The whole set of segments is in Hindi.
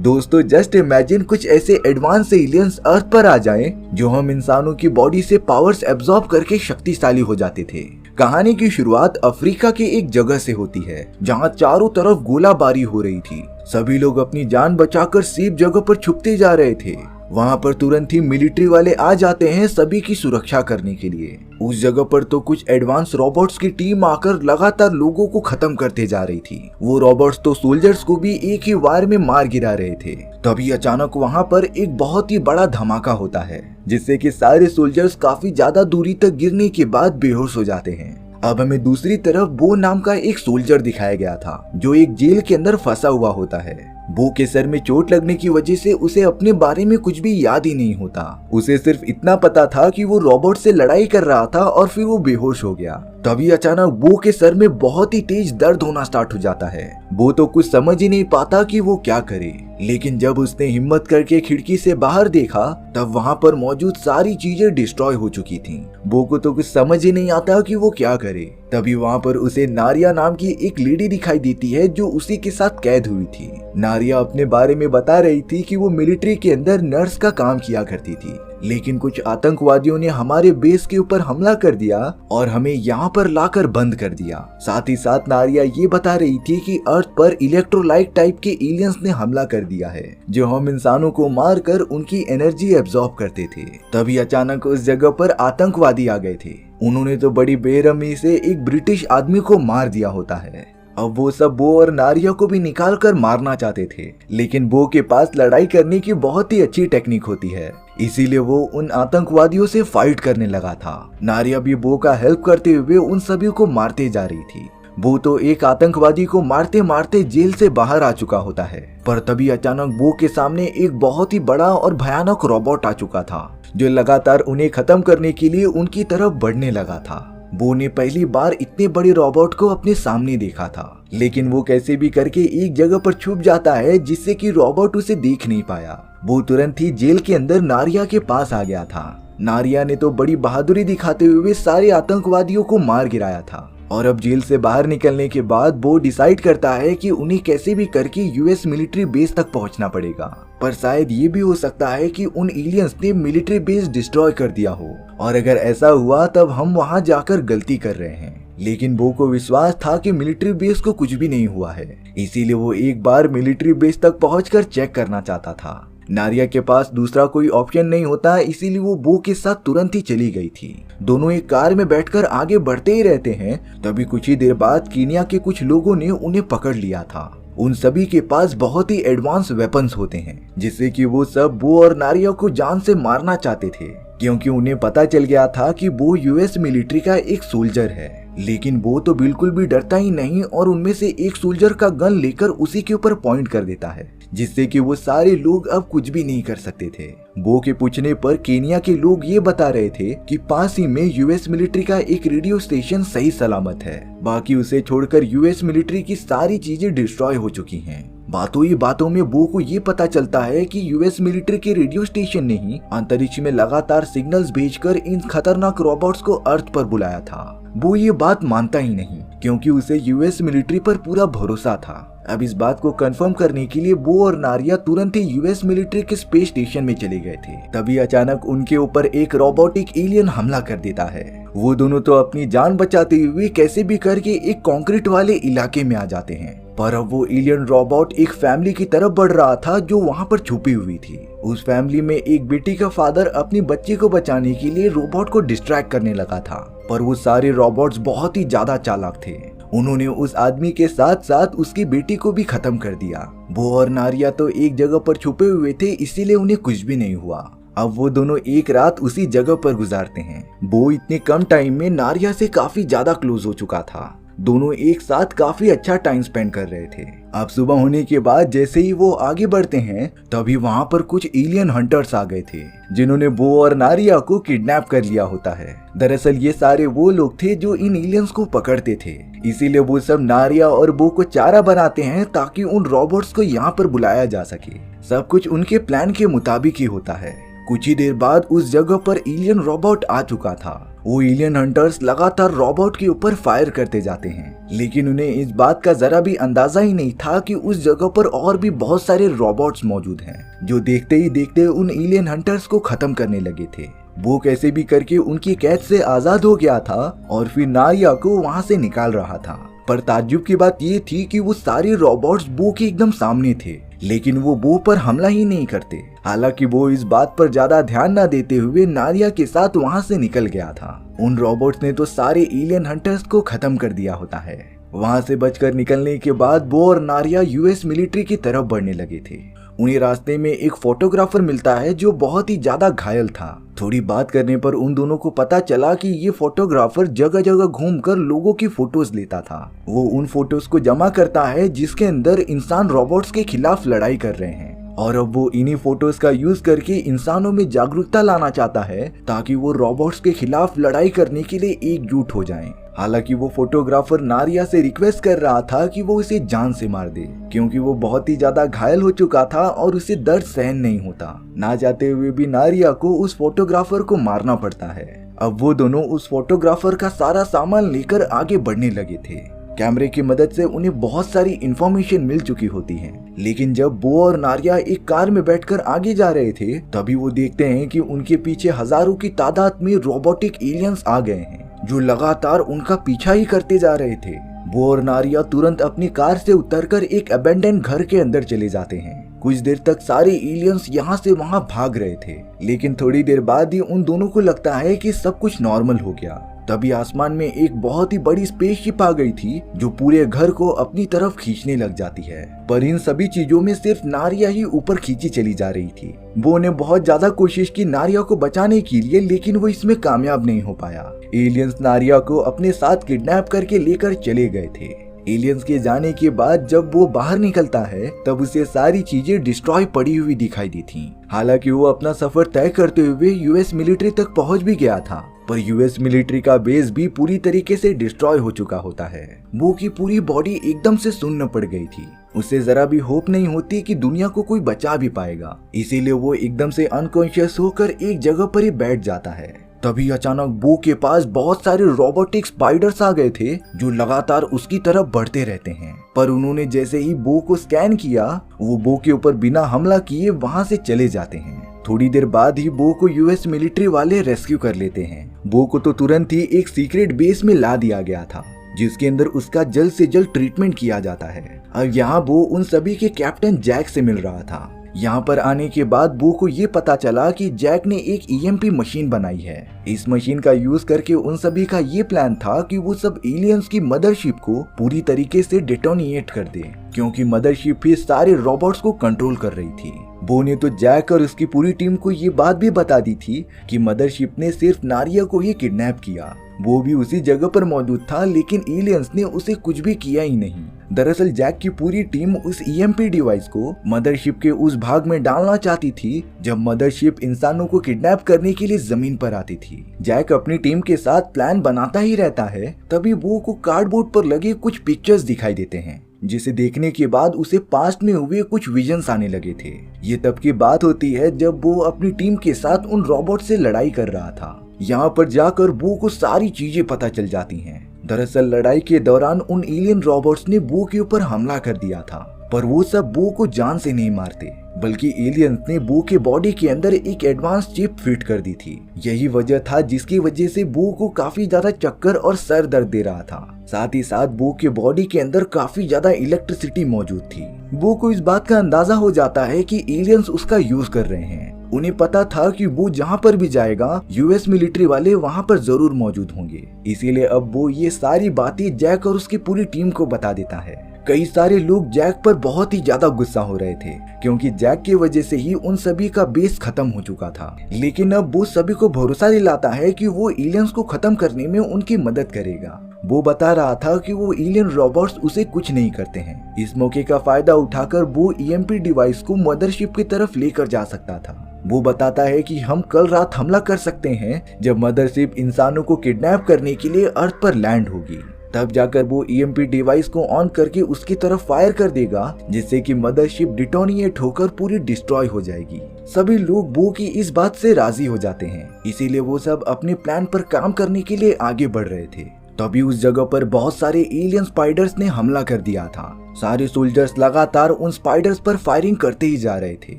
दोस्तों जस्ट इमेजिन कुछ ऐसे एडवांस एलियंस अर्थ पर आ जाएं जो हम इंसानों की बॉडी से पावर्स एब्जॉर्ब करके शक्तिशाली हो जाते थे। कहानी की शुरुआत अफ्रीका के एक जगह से होती है जहां चारों तरफ गोलाबारी हो रही थी। सभी लोग अपनी जान बचाकर सेफ जगह पर छुपते जा रहे थे। वहां पर तुरंत ही मिलिट्री वाले आ जाते हैं सभी की सुरक्षा करने के लिए। उस जगह पर तो कुछ एडवांस रोबोट्स की टीम आकर लगातार लोगों को खत्म करते जा रही थी। वो रोबोट्स तो सोल्जर्स को भी एक ही वार में मार गिरा रहे थे। तभी अचानक वहां पर एक बहुत ही बड़ा धमाका होता है जिससे कि सारे सोल्जर्स काफी ज्यादा दूरी तक गिरने के बाद बेहोश हो जाते हैं। अब हमें दूसरी तरफ बो नाम का एक सोल्जर दिखाया गया था जो एक जेल के अंदर फंसा हुआ होता है। बो के सर में चोट लगने की वजह से उसे अपने बारे में कुछ भी याद ही नहीं होता। उसे सिर्फ इतना पता था कि वो रोबोट से लड़ाई कर रहा था और फिर वो बेहोश हो गया। तभी अचानक बो के सर में बहुत ही तेज दर्द होना स्टार्ट हो जाता है। बो तो कुछ समझ ही नहीं पाता कि वो क्या करे, लेकिन जब उसने हिम्मत करके खिड़की से बाहर देखा तब वहां पर मौजूद सारी चीजें डिस्ट्रॉय हो चुकी थीं। बो को तो कुछ समझ ही नहीं आता कि वो क्या करे। तभी वहां पर उसे नारिया नाम की एक लेडी दिखाई देती है जो उसी के साथ कैद हुई थी। नारिया अपने बारे में बता रही थी कि वो मिलिट्री के अंदर नर्स का काम किया करती थी, लेकिन कुछ आतंकवादियों ने हमारे बेस के ऊपर हमला कर दिया और हमें यहाँ पर लाकर बंद कर दिया। साथ ही साथ नारिया ये बता रही थी कि अर्थ पर इलेक्ट्रोलाइट टाइप के एलियंस ने हमला कर दिया है जो हम इंसानों को मारकर उनकी एनर्जी एब्जॉर्ब करते थे। तभी अचानक उस जगह पर आतंकवादी आ गए थे। उन्होंने तो बड़ी बेरहमी से एक ब्रिटिश आदमी को मार दिया होता है। अब वो सब बो और नारिया को भी निकाल कर मारना चाहते थे, लेकिन बो के पास लड़ाई करने की बहुत ही अच्छी टेक्निक होती है, इसीलिए वो उन आतंकवादियों से फाइट करने लगा था। नारिया भी बो का हेल्प करते हुए उन सभी को मारते जा रही थी। बो तो एक आतंकवादी को मारते मारते जेल से बाहर आ चुका होता है, पर तभी अचानक बो के सामने एक बहुत ही बड़ा और भयानक रोबोट आ चुका था जो लगातार उन्हें खत्म करने के लिए उनकी तरफ बढ़ने लगा था। बो ने पहली बार इतने बड़े रोबोट को अपने सामने देखा था, लेकिन वो कैसे भी करके एक जगह पर छुप जाता है जिससे कि रोबोट उसे देख नहीं पाया। वो तुरंत ही जेल के अंदर नारिया के पास आ गया था। नारिया ने तो बड़ी बहादुरी दिखाते हुए सारे आतंकवादियों को मार गिराया था और अब जेल से बाहर निकलने के बाद बो डिसाइड करता है कि उन्हें कैसे भी करके यूएस मिलिट्री बेस तक पहुंचना पड़ेगा। पर शायद ये भी हो सकता है कि उन एलियंस ने मिलिट्री बेस डिस्ट्रॉय कर दिया हो, और अगर ऐसा हुआ तब हम वहां जाकर गलती कर रहे हैं। लेकिन बो को विश्वास था कि मिलिट्री बेस को कुछ भी नहीं हुआ है, इसीलिए वो एक बार मिलिट्री बेस तक पहुंचकर चेक करना चाहता था। नारिया के पास दूसरा कोई ऑप्शन नहीं होता, इसीलिए वो बो के साथ तुरंत ही चली गई थी। दोनों एक कार में बैठकर आगे बढ़ते ही रहते हैं। तभी कुछ ही देर बाद कीनिया के कुछ लोगों ने उन्हें पकड़ लिया था। उन सभी के पास बहुत ही एडवांस वेपन्स होते हैं जिससे कि वो सब बो और नारिया को जान से मारना चाहते थे, क्योंकि उन्हें पता चल गया था कि बो यूएस मिलिट्री का एक सोल्जर है। लेकिन बो तो बिल्कुल भी डरता ही नहीं और उनमें से एक सोल्जर का गन लेकर उसी के ऊपर पॉइंट कर देता है, जिससे कि वो सारे लोग अब कुछ भी नहीं कर सकते थे। बो के पूछने पर केनिया के लोग ये बता रहे थे कि पास ही में यूएस मिलिट्री का एक रेडियो स्टेशन सही सलामत है, बाकी उसे छोड़कर यूएस मिलिट्री की सारी चीजें डिस्ट्रॉय हो चुकी हैं। बातों ही बातों में बो को ये पता चलता है कि यूएस मिलिट्री के रेडियो स्टेशन ने ही अंतरिक्ष में लगातार सिग्नल्स भेजकर इन खतरनाक रोबोट्स को अर्थ पर बुलाया था। बो ये बात मानता ही नहीं, क्योंकि उसे यूएस मिलिट्री पर पूरा भरोसा था। अब इस बात को कंफर्म करने के लिए बो और नारिया तुरंत ही यूएस मिलिट्री के स्पेस स्टेशन में चले गए थे। तभी अचानक उनके ऊपर एक रोबोटिक एलियन हमला कर देता है। वो दोनों तो अपनी जान बचाते हुए कैसे भी करके एक कंक्रीट वाले इलाके में आ जाते हैं, पर अब वो एलियन रोबोट एक फैमिली की तरफ बढ़ रहा था जो वहाँ पर छुपी हुई थी। उस फैमिली में एक बेटी का फादर अपनी बच्ची को बचाने के लिए रोबोट को डिस्ट्रैक्ट करने लगा था, पर वो सारे रोबोट्स बहुत ही ज्यादा चालाक थे। उन्होंने उस आदमी के साथ साथ उसकी बेटी को भी खत्म कर दिया। बो और नारिया तो एक जगह पर छुपे हुए थे, इसीलिए उन्हें कुछ भी नहीं हुआ। अब वो दोनों एक रात उसी जगह पर गुजारते हैं। बो इतने कम टाइम में नारिया से काफी ज्यादा क्लोज हो चुका था। दोनों एक साथ काफी अच्छा टाइम स्पेंड कर रहे थे। अब सुबह होने के बाद जैसे ही वो आगे बढ़ते हैं तभी वहाँ पर कुछ एलियन हंटर्स आ गए थे जिन्होंने बो और नारिया को किडनैप कर लिया होता है। दरअसल ये सारे वो लोग थे जो इन एलियंस को पकड़ते थे, इसीलिए वो सब नारिया और बो को चारा बनाते हैं ताकि उन रोबोट्स को यहाँ पर बुलाया जा सके। सब कुछ उनके प्लान के मुताबिक ही होता है। कुछ ही देर बाद उस जगह पर एलियन रोबोट आ चुका था वो एलियन हंटर्स लगातार रोबोट के ऊपर फायर करते जाते हैं, लेकिन उन्हें इस बात का जरा भी अंदाजा ही नहीं था कि उस जगह पर और भी बहुत सारे रोबोट्स मौजूद हैं जो देखते ही देखते उन एलियन हंटर्स को खत्म करने लगे थे। वो कैसे भी करके उनकी कैद से आजाद हो गया था और फिर नारिया को वहां से निकाल रहा था। पर ताज्जुब की बात ये थी कि वो सारे रोबोट्स बो के एकदम सामने थे, लेकिन वो बो पर हमला ही नहीं करते। हालांकि वो इस बात पर ज्यादा ध्यान न देते हुए नारिया के साथ वहां से निकल गया था। उन रोबोट्स ने तो सारे एलियन हंटर्स को खत्म कर दिया होता है। वहां से बचकर निकलने के बाद बो और नारिया यूएस मिलिट्री की तरफ बढ़ने लगे थे। उन्हें रास्ते में एक फोटोग्राफर मिलता है जो बहुत ही ज्यादा घायल था। थोड़ी बात करने पर उन दोनों को पता चला कि ये फोटोग्राफर जगह जगह घूमकर लोगों की फोटोज लेता था। वो उन फोटोज को जमा करता है जिसके अंदर इंसान रोबोट्स के खिलाफ लड़ाई कर रहे हैं, और अब वो इन्हीं फोटोज का यूज करके इंसानों में जागरूकता लाना चाहता है ताकि वो रोबोट्स के खिलाफ लड़ाई करने के लिए एकजुट हो जाएं। हालांकि वो फोटोग्राफर नारिया से रिक्वेस्ट कर रहा था कि वो इसे जान से मार दे, क्योंकि वो बहुत ही ज्यादा घायल हो चुका था और उसे दर्द सहन नहीं होता। ना चाहते हुए भी नारिया को उस फोटोग्राफर को मारना पड़ता है। अब वो दोनों उस फोटोग्राफर का सारा सामान लेकर आगे बढ़ने लगे थे। कैमरे की मदद से उन्हें बहुत सारी इंफॉर्मेशन मिल चुकी होती है, लेकिन जब बो और नारिया एक कार में बैठकर आगे जा रहे थे तभी वो देखते हैं कि उनके पीछे हजारों की तादाद में रोबोटिक एलियंस आ गए हैं जो लगातार उनका पीछा ही करते जा रहे थे। बो और नारिया तुरंत अपनी कार से उतरकर एक अबेंडन घर के अंदर चले जाते हैं। कुछ देर तक सारे एलियंस यहाँ से वहाँ भाग रहे थे, लेकिन थोड़ी देर बाद ही उन दोनों को लगता है कि सब कुछ नॉर्मल हो गया। तभी आसमान में एक बहुत ही बड़ी स्पेसशिप आ गई थी जो पूरे घर को अपनी तरफ खींचने लग जाती है। पर इन सभी चीजों में सिर्फ नारिया ही ऊपर खींची चली जा रही थी। बो ने बहुत ज्यादा कोशिश की नारिया को बचाने के लिए, लेकिन वो इसमें कामयाब नहीं हो पाया। एलियंस नारिया को अपने साथ किडनैप करके लेकर चले गए थे। एलियंस के जाने के बाद जब वो बाहर निकलता है तब उसे सारी चीजें डिस्ट्रॉय पड़ी हुई दिखाई दी थी। हालांकि वो अपना सफर तय करते हुए यूएस मिलिट्री तक पहुंच भी गया था, पर यूएस मिलिट्री का बेस भी पूरी तरीके से डिस्ट्रॉय हो चुका होता है। बो की पूरी बॉडी एकदम से सुन्न पड़ गई थी। उसे जरा भी होप नहीं होती कि दुनिया को कोई बचा भी पाएगा, इसीलिए वो एकदम से अनकॉन्शियस होकर एक जगह पर ही बैठ जाता है। तभी अचानक बो के पास बहुत सारे रोबोटिक स्पाइडर्स आ गए थे जो लगातार उसकी तरफ बढ़ते रहते हैं। पर उन्होंने जैसे ही बो को स्कैन किया, वो बो के ऊपर बिना हमला किए वहां से चले जाते हैं। थोड़ी देर बाद ही बो को यूएस मिलिट्री वाले रेस्क्यू कर लेते हैं। बो को तो तुरंत ही एक सीक्रेट बेस में ला दिया गया था जिसके अंदर उसका जल्द से जल्द ट्रीटमेंट किया जाता है। अब यहाँ बो उन सभी के कैप्टन जैक से मिल रहा था। यहाँ पर आने के बाद बो को ये पता चला कि जैक ने एक ईएमपी मशीन बनाई है। इस मशीन का यूज करके उन सभी का ये प्लान था कि वो सब एलियंस की मदरशिप को पूरी तरीके से डेटोनिएट कर दे, क्योंकि मदरशिप ही सारे रोबोट्स को कंट्रोल कर रही थी। बो ने तो जैक और उसकी पूरी टीम को ये बात भी बता दी थी कि मदरशिप ने सिर्फ नारिया को ही किडनैप किया। वो भी उसी जगह पर मौजूद था, लेकिन एलियंस ने उसे कुछ भी किया ही नहीं। दरअसल जैक की पूरी टीम उस ईएमपी डिवाइस को मदरशिप के उस भाग में डालना चाहती थी जब मदरशिप इंसानों को किडनैप करने के लिए जमीन पर आती थी। जैक अपनी टीम के साथ प्लान बनाता ही रहता है, तभी वो को कार्डबोर्ड पर लगे कुछ पिक्चर्स दिखाई देते हैं जिसे देखने के बाद उसे पास्ट में हुए कुछ विजन्स आने लगे थे। ये तब की बात होती है जब वो अपनी टीम के साथ उन रोबोट से लड़ाई कर रहा था। यहाँ पर जाकर बो को सारी चीजें पता चल जाती हैं। दरअसल लड़ाई के दौरान उन एलियन रोबोट्स ने बो के ऊपर हमला कर दिया था, पर वो सब बो को जान से नहीं मारते, बल्कि एलियंस ने बो के बॉडी के अंदर एक एडवांस चिप फिट कर दी थी। यही वजह था जिसकी वजह से बो को काफी ज्यादा चक्कर और सर दर्द दे रहा था। साथ ही साथ बो के बॉडी के अंदर काफी ज्यादा इलेक्ट्रिसिटी मौजूद थी। बो को इस बात का अंदाजा हो जाता है कि एलियंस उसका यूज कर रहे हैं। उन्हें पता था कि वो जहाँ पर भी जाएगा यूएस मिलिट्री वाले वहाँ पर जरूर मौजूद होंगे, इसीलिए अब वो ये सारी बातें जैक और उसकी पूरी टीम को बता देता है। कई सारे लोग जैक पर बहुत ही ज्यादा गुस्सा हो रहे थे, क्योंकि जैक की वजह से ही उन सभी का बेस खत्म हो चुका था। लेकिन अब वो सभी को भरोसा दिलाता है कि वो एलियंस को खत्म करने में उनकी मदद करेगा। वो बता रहा था कि वो एलियन रोबोट्स उसे कुछ नहीं करते हैं। इस मौके का फायदा उठाकर वो ईएमपी डिवाइस को मदरशिप की तरफ लेकर जा सकता था। वो बताता है कि हम कल रात हमला कर सकते हैं जब मदरशिप इंसानों को किडनैप करने के लिए अर्थ पर लैंड होगी। तब जाकर वो ईएमपी डिवाइस को ऑन करके उसकी तरफ फायर कर देगा, जिससे कि मदरशिप डिटोनिएट होकर पूरी डिस्ट्रॉय हो जाएगी। सभी लोग बो की इस बात से राजी हो जाते हैं, इसीलिए वो सब अपने प्लान पर काम करने के लिए आगे बढ़ रहे थे। तभी उस जगह पर बहुत सारे एलियन स्पाइडर्स ने हमला कर दिया था। सारे सोल्जर्स लगातार उन स्पाइडर्स पर फायरिंग करते ही जा रहे थे,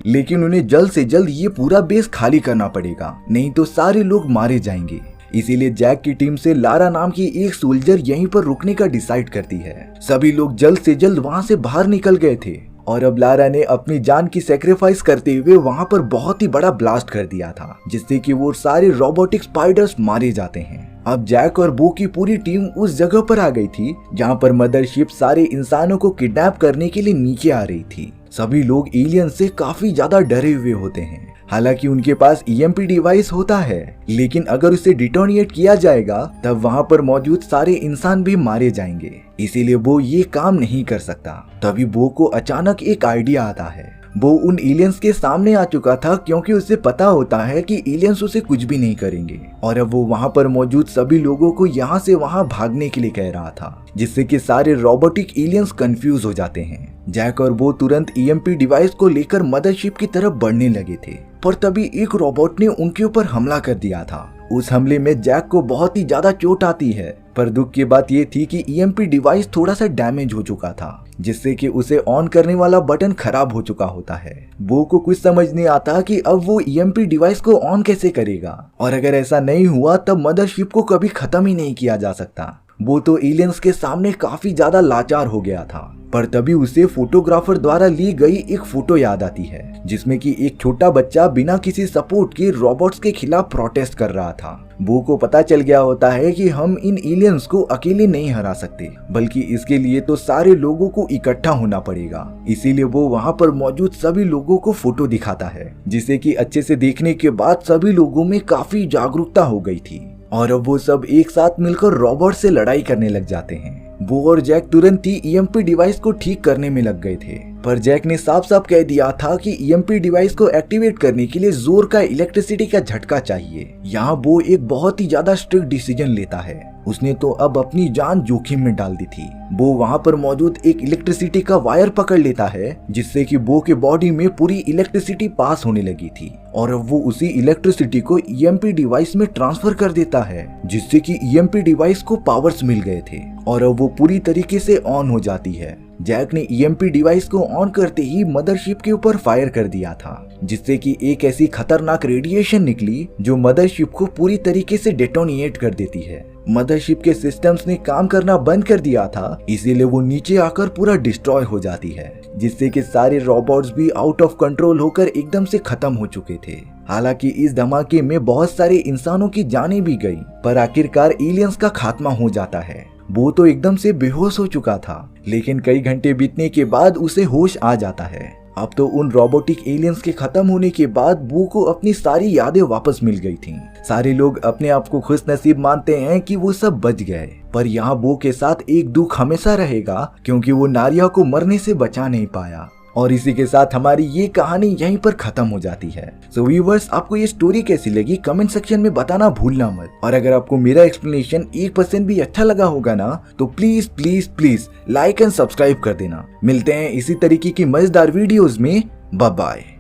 लेकिन उन्हें जल्द से जल्द ये पूरा बेस खाली करना पड़ेगा, नहीं तो सारे लोग मारे जाएंगे। इसीलिए जैक की टीम से लारा नाम की एक सोल्जर यहीं पर रुकने का डिसाइड करती है। सभी लोग जल्द से जल्द वहां से बाहर निकल गए थे और अब लारा ने अपनी जान की सैक्रिफाइस करते हुए वहां पर बहुत ही बड़ा ब्लास्ट कर दिया था, जिससे कि वो सारे रोबोटिक स्पाइडर्स मारे जाते हैं। अब जैक और बो की पूरी टीम उस जगह पर आ गई थी जहां पर मदरशिप सारे इंसानों को किडनैप करने के लिए नीचे आ रही थी। सभी लोग एलियन से काफी ज्यादा डरे हुए होते हैं। हालांकि उनके पास ईएमपी डिवाइस होता है, लेकिन अगर उसे डिटोनिएट किया जाएगा तब वहां पर मौजूद सारे इंसान भी मारे जाएंगे, इसीलिए वो ये काम नहीं कर सकता। तभी बो को अचानक एक आइडिया आता है। वो उन एलियंस के सामने आ चुका था क्योंकि उसे पता होता है कि एलियंस उसे कुछ भी नहीं करेंगे, और अब वो वहां पर मौजूद सभी लोगों को यहाँ से वहां भागने के लिए कह रहा था, जिससे कि सारे रोबोटिक एलियंस कंफ्यूज हो जाते हैं। जैक और वो तुरंत ईएमपी डिवाइस को लेकर मदरशिप की तरफ बढ़ने लगे थे, पर तभी एक रोबोट ने उनके ऊपर हमला कर दिया था। उस हमले में जैक को बहुत ही ज्यादा चोट आती है, पर दुख की बात ये थी कि ईएमपी डिवाइस थोड़ा सा डैमेज हो चुका था, जिससे कि उसे ऑन करने वाला बटन खराब हो चुका होता है। बो को कुछ समझ नहीं आता कि अब वो ईएमपी डिवाइस को ऑन कैसे करेगा, और अगर ऐसा नहीं हुआ तब मदरशिप को कभी खत्म ही नहीं किया जा सकता। वो तो एलियंस के सामने काफी ज्यादा लाचार हो गया था, पर तभी उसे फोटोग्राफर द्वारा ली गई एक फोटो याद आती है, जिसमें कि एक छोटा बच्चा बिना किसी सपोर्ट के रोबोट्स के खिलाफ प्रोटेस्ट कर रहा था। बो को पता चल गया होता है कि हम इन एलियंस को अकेले नहीं हरा सकते, बल्कि इसके लिए तो सारे लोगों को इकट्ठा होना पड़ेगा। इसीलिए वो वहां पर मौजूद सभी लोगों को फोटो दिखाता है, जिसे कि अच्छे से देखने के बाद सभी लोगों में काफी जागरूकता हो गई थी, और अब वो सब एक साथ मिलकर रोबोट से लड़ाई करने लग जाते हैं। बो और जैक तुरंत ही ईएमपी डिवाइस को ठीक करने में लग गए थे, पर जैक ने साफ साफ कह दिया था कि ईएमपी डिवाइस को एक्टिवेट करने के लिए जोर का इलेक्ट्रिसिटी का झटका चाहिए। यहाँ बो एक बहुत ही ज्यादा स्ट्रिक्ट डिसीजन लेता है। उसने तो अब अपनी जान जोखिम में डाल दी थी। बो वहाँ पर मौजूद एक इलेक्ट्रिसिटी का वायर पकड़ लेता है, जिससे कि बो के बॉडी में पूरी इलेक्ट्रिसिटी पास होने लगी थी, और अब वो उसी इलेक्ट्रिसिटी को ईएमपी डिवाइस में ट्रांसफर कर देता है, जिससे कि ईएमपी डिवाइस को पावर्स मिल गए थे और अब वो पूरी तरीके से ऑन हो जाती है। जैक ने ईएमपी डिवाइस को ऑन करते ही मदरशिप के ऊपर फायर कर दिया था, जिससे कि एक ऐसी खतरनाक रेडिएशन निकली जो मदरशिप को पूरी तरीके से डेटोनिएट कर देती है। मदरशिप के सिस्टम्स ने काम करना बंद कर दिया था, इसीलिए वो नीचे आकर पूरा डिस्ट्रॉय हो जाती है, जिससे कि सारे रोबोट्स भी आउट ऑफ कंट्रोल होकर एकदम से खत्म हो चुके थे। हालांकि इस धमाके में बहुत सारे इंसानों की जानें भी गई, पर आखिरकार एलियंस का खात्मा हो जाता है। वो तो एकदम से बेहोश हो चुका था, लेकिन कई घंटे बीतने के बाद उसे होश आ जाता है। अब तो उन रोबोटिक एलियंस के खत्म होने के बाद बो को अपनी सारी यादें वापस मिल गई थीं। सारे लोग अपने आप को खुश नसीब मानते हैं कि वो सब बच गए, पर यहाँ बो के साथ एक दुख हमेशा रहेगा, क्योंकि वो नारिया को मरने से बचा नहीं पाया। और इसी के साथ हमारी ये कहानी यहीं पर खत्म हो जाती है। सो व्यूअर्स, आपको ये स्टोरी कैसी लगी कमेंट सेक्शन में बताना भूलना मत, और अगर आपको मेरा एक्सप्लेनेशन 1% भी अच्छा लगा होगा ना, तो please please please like and subscribe कर देना। मिलते हैं इसी तरीके की मजेदार वीडियोस में। Bye bye.